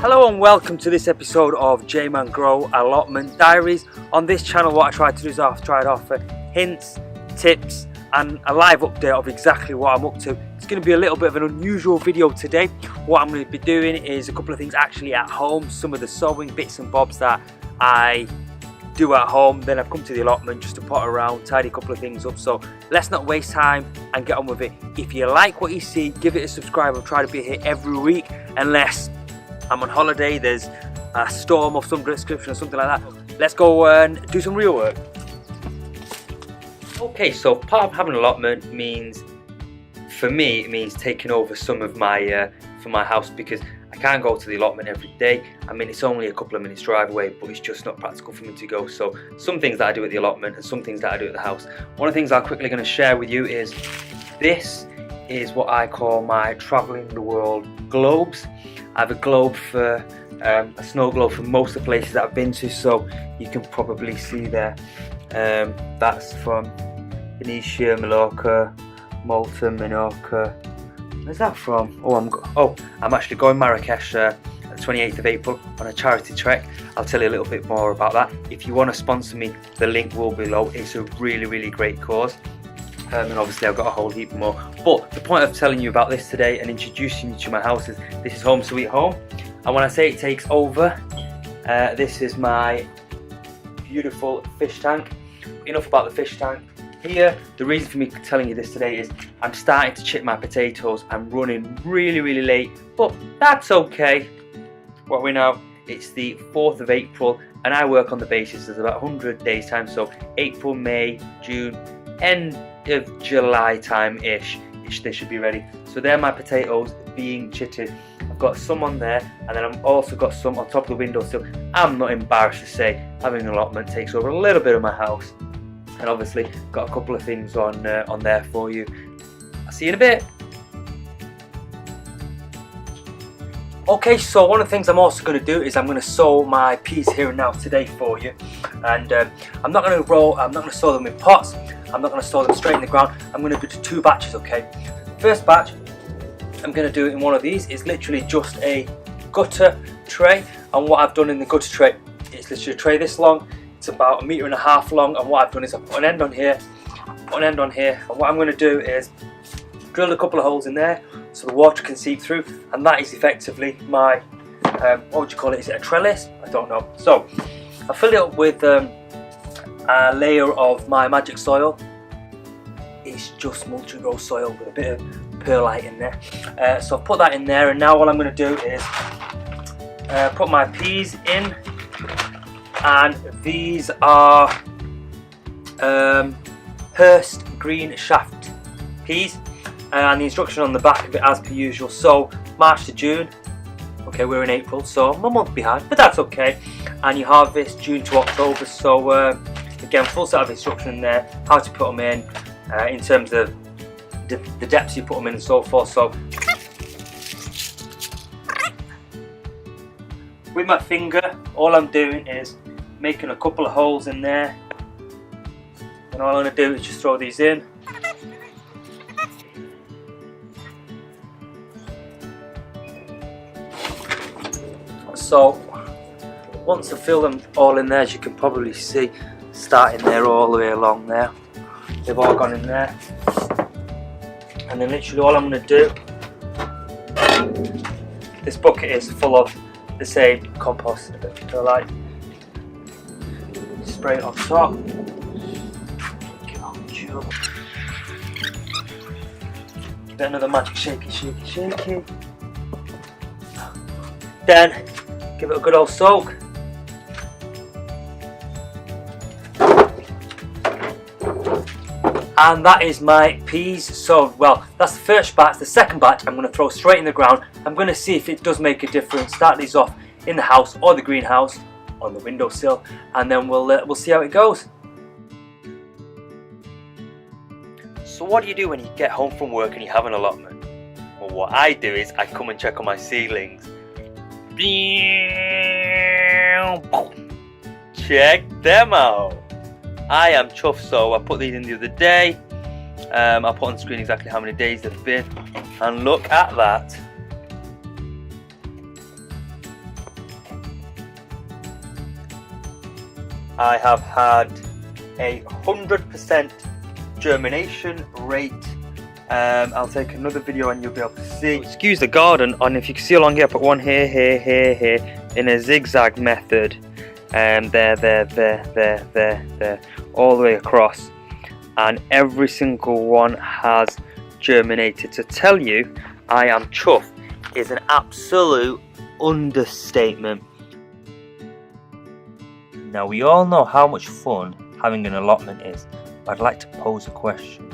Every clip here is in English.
Hello and welcome to this episode of JayManGrow Allotment Diaries. On this channel what I try to do is I try to offer hints, tips and a live update of exactly what I'm up to. It's going to be a little bit of an unusual video today. What I'm going to be doing is a couple of things actually at home, some of the sewing bits and bobs that I do at home. Then I've come to the allotment just to pot around, tidy a couple of things up. So let's not waste time and get on with it. If you like what you see, give it a subscribe. I'll try to be here every week unless I'm on holiday, there's a storm of some description or something like that. Let's go and do some real work. Okay, so part of having an allotment means, for me, it means taking over some of my for my house, because I can't go to the allotment every day. I mean, it's only a couple of minutes drive away, but it's just not practical for me to go. So some things that I do at the allotment and some things that I do at the house. One of the things I'm quickly going to share with you is this is what I call my traveling the world globes. I have a globe for a snow globe for most of the places that I've been to, so you can probably see there. That's from Venetia, Mallorca, Malta, Menorca. Where's that from? I'm actually going Marrakesh the 28th of April on a charity trek. I'll tell you a little bit more about that. If you want to sponsor me, the link will be below. It's a really great cause. And obviously I've got a whole heap more. But the point of telling you about this today and introducing you to my house is this is home sweet home. And when I say it takes over, this is my beautiful fish tank. Enough about the fish tank. Here, the reason for me telling you this today is I'm starting to chip my potatoes. I'm running really late, but that's okay. What we know, it's the 4th of April and I work on the basis there's about 100 days time, so April, May, June, end of July time-ish, they should be ready. So they're my potatoes being chitted. I've got some on there, and then I've also got some on top of the windowsill. I'm not embarrassed to say having an allotment takes over a little bit of my house, and obviously got a couple of things on there for you. I'll see you in a bit. Okay, so one of the things I'm also going to do is I'm going to sow my peas here and now today for you, and I'm not going to sow them in pots. I'm not going to store them straight in the ground. I'm going to do 2 batches, okay? First batch, I'm going to do it in one of these. It's literally just a gutter tray. And what I've done in the gutter tray, it's literally a tray this long. It's about 1.5 meters long. And what I've done is I've put an end on here, put an end on here. And what I'm going to do is drill a couple of holes in there so the water can seep through. And that is effectively my, what would you call it? Is it a trellis? I don't know. So I fill it up with a layer of my magic soil. It's just multi-grow soil with a bit of perlite in there. So I've put that in there, and now what I'm going to do is put my peas in, and these are Hurst green shaft peas, and the instruction on the back of it as per usual. So March to June. Okay, we're in April, so I'm a month behind, but that's okay. And you harvest June to October. So again, full set of instruction in there, how to put them in terms of the depths you put them in and so forth. So with my finger, all I'm doing is making a couple of holes in there, and all I'm going to do is just throw these in. So once I fill them all in there, as you can probably see, starting there all the way along there, they've all gone in there, and then literally all I'm going to do, this bucket is full of the same compost, so like spray it on top, give it another magic shaky, then give it a good old soak. And that is my peas. So, well, that's the first batch. The second batch I'm going to throw straight in the ground. I'm going to see if it does make a difference. Start these off in the house or the greenhouse on the windowsill, and then we'll see how it goes. So what do you do when you get home from work and you have an allotment? Well, what I do is I come and check on my seedlings. Check them out. I am chuffed. So I put these in the other day. I'll put on the screen exactly how many days they've been, and look at that. I have had a 100% germination rate. I'll take another video and you'll be able to see. Excuse the garden, and if you can see along here, I put one here, in a zigzag method. There, all the way across. And every single one has germinated. To tell you I am chuffed is an absolute understatement. Now, we all know how much fun having an allotment is, but I'd like to pose a question.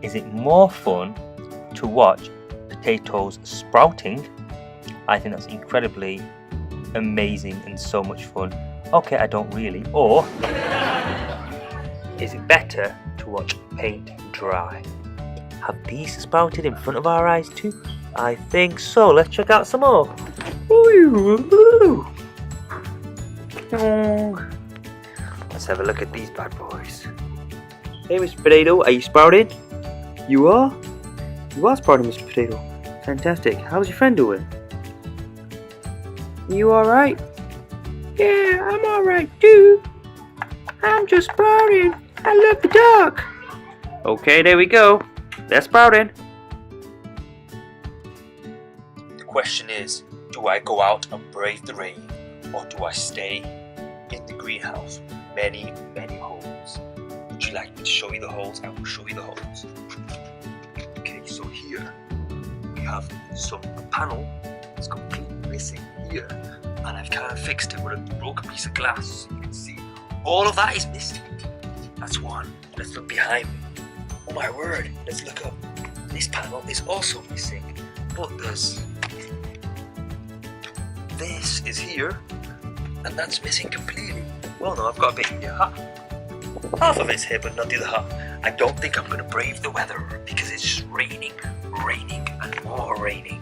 Is it more fun to watch potatoes sprouting? I think that's incredibly amazing and so much fun. Okay, I don't really. Or is it better to watch paint dry? Have these sprouted in front of our eyes too? I think so. Let's check out some more. Let's have a look at these bad boys. Hey, Mr. Potato, are you sprouting? You are? You are sprouting, Mr. Potato. Fantastic. How's your friend doing? You alright? Yeah, I'm alright too. I'm just sprouting. I love the dark. Okay, there we go. They're sprouting. The question is, do I go out and brave the rain, or do I stay in the greenhouse with many, many holes? Would you like me to show you the holes? I will show you the holes. Okay, so here we have a panel that's completely missing here, and I've kind of fixed it with a broken piece of glass. So you can see all of that is missing. That's one. Let's look behind me. Oh my word, let's look up. This panel is also missing, but this is here, and that's missing completely. Well, no, I've got a bit here. Half of it's here, but not the other half. I don't think I'm going to brave the weather because it's just raining, and more raining.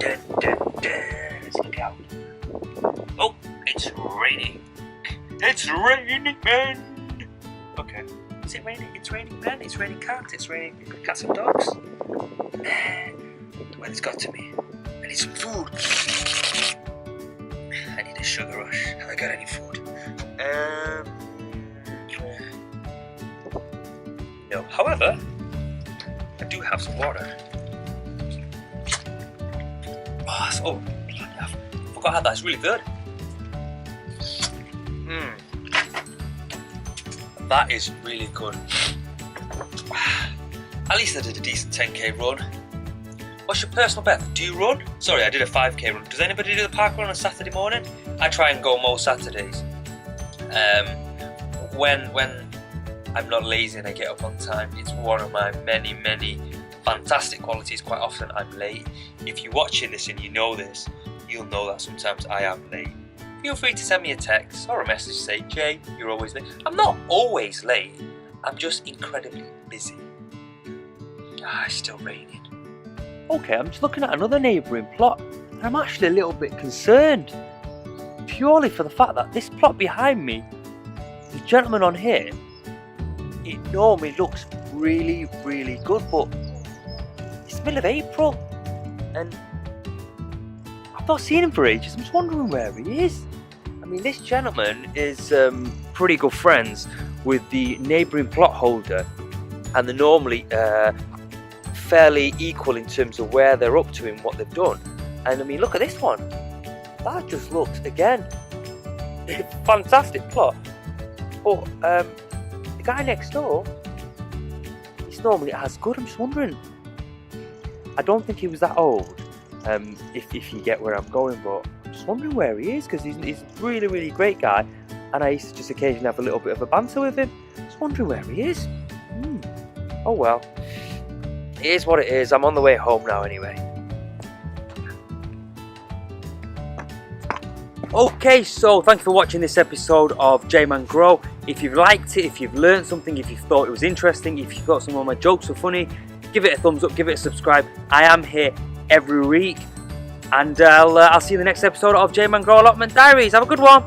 Let's look out. Oh, it's raining. It's raining, man. Okay. Is it raining? It's raining men, it's raining cats, it's raining cats and dogs. The weather's got to me. I need some food. I need a sugar rush. Have I got any food? No. However, I do have some water. Oh, I forgot how that's really good. That is really good. At least I did a decent 10k run. What's your personal best? Do you run? Sorry, I did a 5k run. Does anybody do the park run on a Saturday morning? I try and go most Saturdays. When I'm not lazy and I get up on time, it's one of my many, many fantastic qualities. Quite often I'm late. If you're watching this and you know this, you'll know that sometimes I am late. Feel free to send me a text or a message, say, Jay, you're always late. I'm not always late, I'm just incredibly busy. It's still raining. Okay, I'm just looking at another neighbouring plot, and I'm actually a little bit concerned. Purely for the fact that this plot behind me, the gentleman on here, it normally looks really, really good, but it's the middle of April, and I've not seen him for ages. I'm just wondering where he is. I mean, this gentleman is pretty good friends with the neighbouring plot holder, and they're normally fairly equal in terms of where they're up to and what they've done. And I mean, look at this one. That just looks, again, a fantastic plot. But the guy next door, he's normally as good. I'm just wondering. I don't think he was that old. If you get where I'm going, but I'm just wondering where he is, because he's a really, really great guy, and I used to just occasionally have a little bit of a banter with him. Just wondering where he is. Oh well, it is what it is. I'm on the way home now anyway. Okay, so thank you for watching this episode of JayManGrow. If you've liked it, if you've learned something, if you thought it was interesting, if you thought some of my jokes were funny, give it a thumbs up, give it a subscribe. I am here every week, and I'll see you in the next episode of JayManGrow Allotment Diaries. Have a good one.